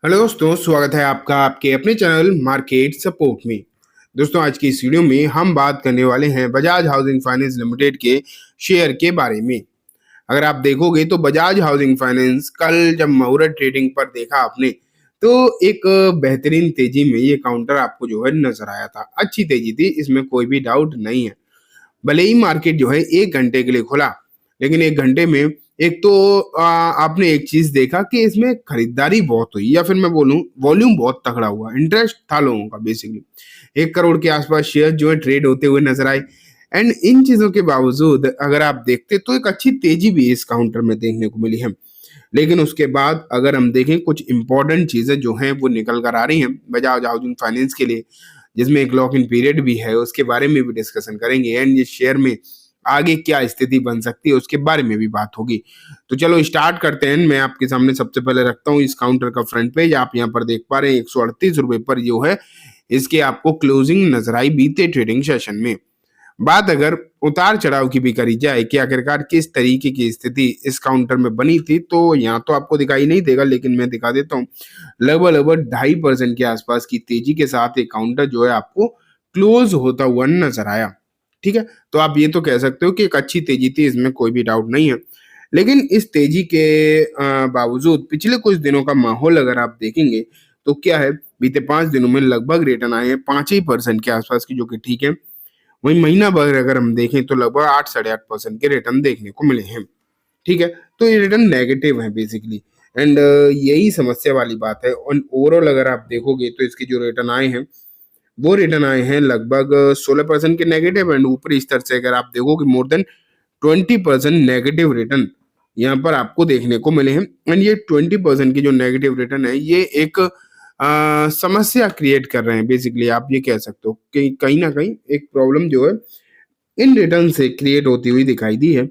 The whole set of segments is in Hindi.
हेलो दोस्तों, स्वागत है आपका आपके अपने चैनल मार्केट सपोर्ट में। दोस्तों, आज की इस वीडियो में हम बात करने वाले हैं बजाज हाउसिंग फाइनेंस लिमिटेड के शेयर के बारे में। अगर आप देखोगे तो बजाज हाउसिंग फाइनेंस कल जब मुहूर्त ट्रेडिंग पर देखा आपने तो एक बेहतरीन तेजी में ये काउंटर आपको जो है नजर आया था। अच्छी तेजी थी, इसमें कोई भी डाउट नहीं है। भले ही मार्केट जो है 1 घंटे के लिए खुला, लेकिन 1 घंटे में एक तो आपने एक चीज देखा कि इसमें खरीदारी बहुत हुई, या फिर मैं बोलूं वॉल्यूम बहुत तगड़ा हुआ, इंटरेस्ट था लोगों का। बेसिकली 1 करोड़ के आसपास शेयर जो है ट्रेड होते हुए नजर आए। एंड इन चीजों के बावजूद अगर आप देखते तो एक अच्छी तेजी भी इस काउंटर में देखने को मिली है। लेकिन उसके बाद अगर हम देखें, कुछ इंपॉर्टेंट चीजें जो हैं वो निकल कर आ रही हैं बजाज हाउसिंग फाइनेंस के लिए, जिसमें एक लॉक इन पीरियड भी है। उसके बारे में भी डिस्कशन करेंगे एंड ये शेयर में आगे क्या स्थिति बन सकती है उसके बारे में भी बात होगी। तो चलो स्टार्ट करते हैं। मैं आपके सामने सबसे पहले रखता हूँ इस काउंटर का फ्रंट पेज। आप यहाँ पर देख पा रहे हैं 138 रुपए पर जो है इसके आपको क्लोजिंग नजर आई बीते ट्रेडिंग सेशन में। बात अगर उतार चढ़ाव की भी करी जाए कि आखिरकार किस तरीके की स्थिति इस काउंटर में बनी थी, तो यहाँ तो आपको दिखाई नहीं देगा, लेकिन मैं दिखा देता हूँ। लगभग लगभग 2.5% के आसपास की तेजी के साथ एक काउंटर जो है आपको क्लोज होता हुआ नजर आया। ठीक है, तो आप ये तो कह सकते हो कि एक अच्छी तेजी थी, इसमें कोई भी डाउट नहीं है। लेकिन इस तेजी के बावजूद पिछले कुछ दिनों का माहौल अगर आप देखेंगे तो क्या है, बीते 5 दिनों में लगभग रिटर्न आए हैं 5% के आसपास की, जो कि ठीक है। वहीं महीना भर अगर हम देखें तो लगभग 8 साढ़े 8% के रिटर्न देखने को मिले हैं। ठीक है, तो ये रिटर्न नेगेटिव है बेसिकली। एंड यही समस्या वाली बात है। और ओवरऑल अगर आप देखोगे तो इसके जो रिटर्न आए हैं वो रिटर्न आए हैं लगभग 16% के नेगेटिव। एंड ऊपरी स्तर से अगर आप देखोगे मोर देन 20% नेगेटिव रिटर्न यहाँ पर आपको देखने को मिले हैं। एंड ये 20% की जो नेगेटिव रिटर्न है ये एक समस्या क्रिएट कर रहे हैं। बेसिकली आप ये कह सकते हो कि कहीं ना कहीं एक प्रॉब्लम जो है इन रिटर्न से क्रिएट होती हुई दिखाई दी है।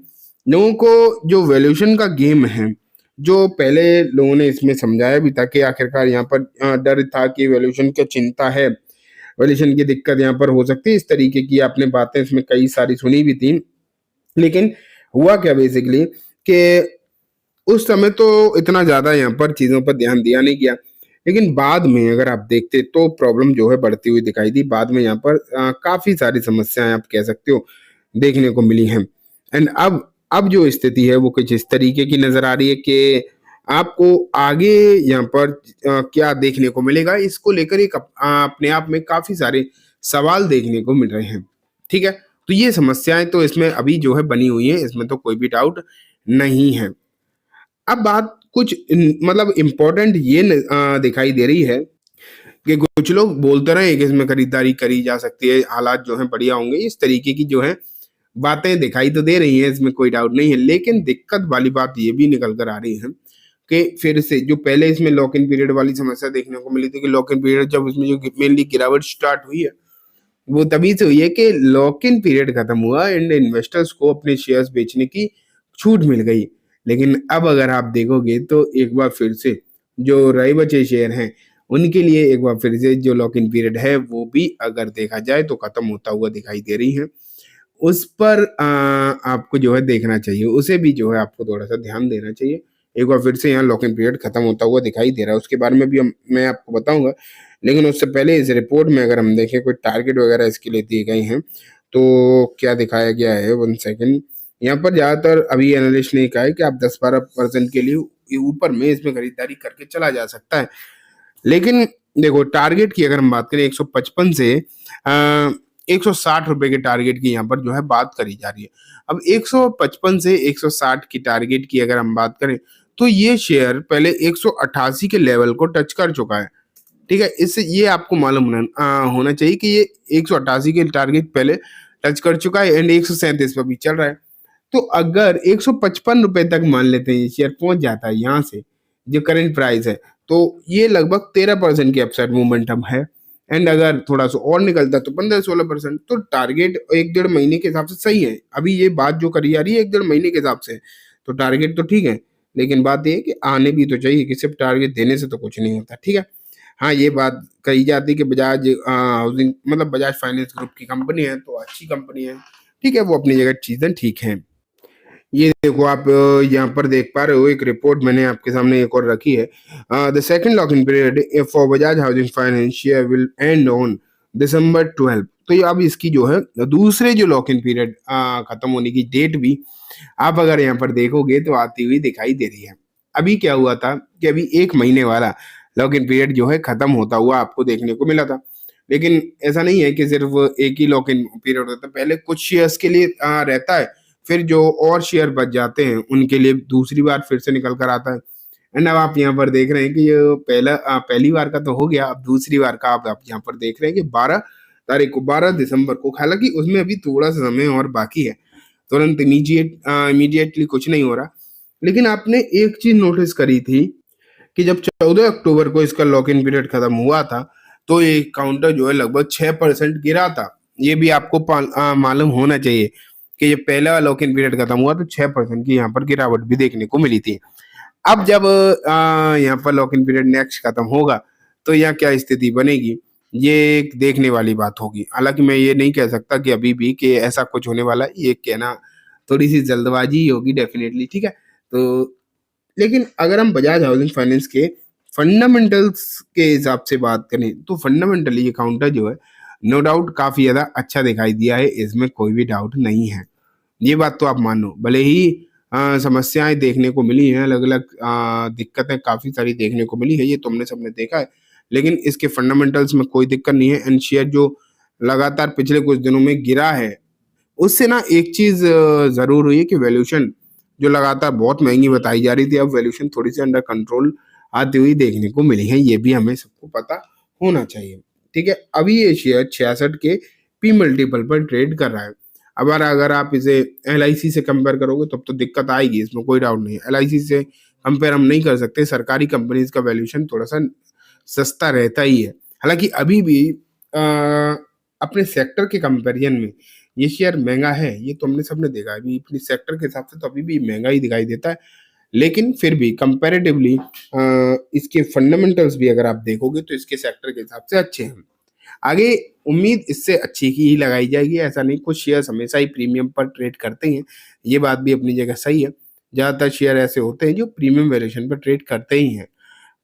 लोगों को जो वैल्यूएशन का गेम है, जो पहले लोगों ने इसमें समझाया भी था कि आखिरकार यहाँ पर डर था कि वैल्यूएशन की चिंता है, वैल्यूएशन की दिक्कत यहाँ पर हो सकती है, इस तरीके की आपने बातें इसमें कई सारी सुनी भी थी। लेकिन हुआ क्या बेसिकली कि उस समय तो इतना ज्यादा यहाँ पर चीजों पर ध्यान दिया नहीं गया। लेकिन बाद में अगर आप देखते तो प्रॉब्लम जो है बढ़ती हुई दिखाई दी। बाद में यहाँ पर काफी सारी समस्याएं आप कह सकते हो देखने को मिली हैं। एंड अब जो स्थिति है वो कुछ इस तरीके की नजर आ रही है कि आपको आगे यहाँ पर क्या देखने को मिलेगा, इसको लेकर एक अपने आप में काफी सारे सवाल देखने को मिल रहे हैं। ठीक है, तो ये समस्याएं तो इसमें अभी जो है बनी हुई है, इसमें तो कोई भी डाउट नहीं है। अब बात कुछ मतलब इम्पोर्टेंट ये दिखाई दे रही है कि कुछ लोग बोलते रहे कि इसमें खरीदारी करी जा सकती है, हालात जो है बढ़िया होंगे, इस तरीके की जो है बातें दिखाई तो दे रही हैं, इसमें कोई डाउट नहीं है। लेकिन दिक्कत वाली बात ये भी निकल कर आ रही है कि फिर से जो पहले इसमें लॉक इन पीरियड वाली समस्या देखने को मिली थी कि लॉक इन पीरियड जब इसमें जो मेनली गिरावट स्टार्ट हुई है वो तभी से हुई है कि लॉक इन पीरियड खत्म हुआ एंड इन्वेस्टर्स को अपने शेयर्स बेचने की छूट मिल गई। लेकिन अब अगर आप देखोगे तो एक बार फिर से जो रहे बचे शेयर हैं उनके लिए एक बार फिर से जो लॉक इन पीरियड है वो भी अगर देखा जाए तो खत्म होता हुआ दिखाई दे रही है। उस पर आपको जो है देखना चाहिए, उसे भी जो है आपको थोड़ा सा ध्यान देना चाहिए। एक बार फिर से यहाँ लॉक इन पीरियड खत्म होता हुआ दिखाई दे रहा है, उसके बारे में भी मैं आपको बताऊंगा। लेकिन उससे पहले इस रिपोर्ट में अगर हम देखें कोई टारगेट वगैरह इसके लिए दिए गए हैं तो क्या दिखाया गया है, 1 सेकेंड। यहाँ पर ज्यादातर अभी एनालिस्ट ने कहा है कि आप 10-12% के लिए ऊपर में इसमें खरीदारी करके चला जा सकता है। लेकिन देखो, टारगेट की अगर हम बात करें 155 से 160 रुपए के टारगेट की यहाँ पर जो है बात करी जा रही है। अब 155 से 160 की टारगेट की अगर हम बात करें तो ये शेयर पहले 188 के लेवल को टच कर चुका है। ठीक है, इससे ये आपको मालूम होना चाहिए कि ये 188 के टारगेट पहले टच कर चुका है एंड 137 पर भी चल रहा है। तो अगर 155 रुपए तक मान लेते हैं ये शेयर पहुंच जाता है यहाँ से, जो करंट प्राइस है, तो ये लगभग 13% की अपसाइड मोमेंटम है। एंड अगर थोड़ा सा और निकलता तो 15-16%। तो टारगेट 1-1.5 महीने के हिसाब से सही है। अभी ये बात जो करी जा रही है 1-1.5 महीने के हिसाब से, तो टारगेट तो ठीक है। लेकिन बात ये है कि आने भी तो चाहिए, कि सिर्फ टारगेट देने से तो कुछ नहीं होता। ठीक है, हाँ, ये बात कही जाती है कि बजाज हाउसिंग मतलब बजाज फाइनेंस ग्रुप की कंपनी है तो अच्छी कंपनी है। ठीक है, वो अपनी जगह चीजें ठीक हैं। ये देखो आप यहाँ पर देख पा रहे हो, एक रिपोर्ट मैंने आपके सामने एक और रखी है। The second lock in period for Bajaj housing finance share will and on December 12। तो ये अब इसकी जो है दूसरे जो लॉक इन पीरियड खत्म होने की डेट भी आप अगर यहाँ पर देखोगे तो आती हुई दिखाई दे रही है। अभी क्या हुआ था कि अभी 1 महीने वाला लॉक इन पीरियड जो है खत्म होता हुआ आपको देखने को मिला था। लेकिन ऐसा नहीं है कि सिर्फ एक ही लॉक इन पीरियड होता है, पहले कुछ शेयर्स के लिए रहता है, फिर जो और शेयर बच जाते हैं उनके लिए दूसरी बार फिर से निकल कर आता है। एंड अब आप यहाँ पर देख रहे हैं कि ये पहली बार का तो हो गया, अब दूसरी बार का आप यहाँ पर देख रहे हैं कि 12 तारीख को, 12 दिसंबर को, हालांकि उसमें अभी थोड़ा सा समय और बाकी है, तुरंत इमीडिएटली कुछ नहीं हो रहा। लेकिन आपने एक चीज नोटिस करी थी कि जब 14 अक्टूबर को इसका लॉक इन पीरियड खत्म हुआ था तो ये काउंटर जो है लगभग 6% गिरा था। ये भी आपको मालूम होना चाहिए कि ये पहला लॉक इन पीरियड खत्म हुआ तो 6% की यहाँ पर गिरावट भी देखने को मिली थी। अब जब यहाँ पर लॉक इन पीरियड नेक्स्ट खत्म होगा तो यहाँ क्या स्थिति बनेगी, ये एक देखने वाली बात होगी। हालांकि मैं ये नहीं कह सकता कि अभी भी कि ऐसा कुछ होने वाला है, ये कहना थोड़ी सी जल्दबाजी ही होगी डेफिनेटली, ठीक है। तो लेकिन अगर हम बजाज हाउसिंग फाइनेंस के फंडामेंटल्स के हिसाब से बात करें तो फंडामेंटली ये काउंटर जो है नो डाउट काफी ज्यादा अच्छा दिखाई दिया है, इसमें कोई भी डाउट नहीं है। ये बात तो आप मानो, भले ही समस्याएं देखने को मिली हैं, अलग अलग दिक्कतें काफी सारी देखने को मिली है, ये तुमने सबने देखा है। लेकिन इसके फंडामेंटल्स में कोई दिक्कत नहीं है। एंड शेयर जो लगातार पिछले कुछ दिनों में गिरा है उससे ना एक चीज जरूर हुई है कि वैल्यूएशन जो लगातार बहुत महंगी बताई जा रही थी, अब वैल्यूएशन थोड़ी सी अंडर कंट्रोल आती हुई देखने को मिली है, ये भी हमें सबको पता होना चाहिए, ठीक है। अभी ये शेयर 66 के पी मल्टीपल पर ट्रेड कर रहा है। अब अगर आप इसे LIC से कंपेयर करोगे तब तो दिक्कत आएगी, इसमें कोई डाउट नहीं है। LIC से कंपेयर हम नहीं कर सकते, सरकारी कंपनीज का वैल्यूएशन थोड़ा सा सस्ता रहता ही है। हालांकि अभी भी अपने सेक्टर के कंपेरिजन में ये शेयर महंगा है, ये तो हमने सबने देखा है। अभी अपनी सेक्टर के हिसाब से तो अभी भी महंगा ही दिखाई देता है, लेकिन फिर भी कंपैरेटिवली इसके फंडामेंटल्स भी अगर आप देखोगे तो इसके सेक्टर के हिसाब से अच्छे हैं। आगे उम्मीद इससे अच्छी ही लगाई जाएगी, ऐसा नहीं, कुछ शेयर्स हमेशा ही प्रीमियम पर ट्रेड करते हैं, ये बात भी अपनी जगह सही है। ज्यादातर शेयर ऐसे होते हैं जो प्रीमियम वैल्यूएशन पर ट्रेड करते ही हैं,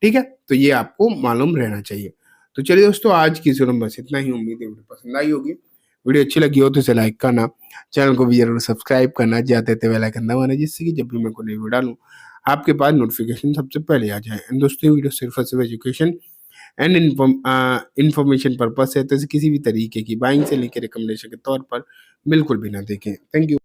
ठीक है। तो ये आपको मालूम रहना चाहिए। तो चलिए दोस्तों, आज की इस वीडियो में बस इतना ही। उम्मीद है वीडियो पसंद आई होगी। वीडियो अच्छी लगी हो तो इसे लाइक करना, चैनल को भी जरूर सब्सक्राइब करना, जाते थे बेल आइकन दबाना, जिससे कि जब भी मैं कोई नई वीडियो डालूं आपके पास नोटिफिकेशन सबसे पहले आ जाए। एंड दोस्तों, ये वीडियो सिर्फ और सिर्फ एजुकेशन एंड इन्फॉर्मेशन पर्पस है, तो इसे किसी भी तरीके की बाइंग से लेकर रिकमेंडेशन के तौर पर बिल्कुल भी ना देखें। Thank you.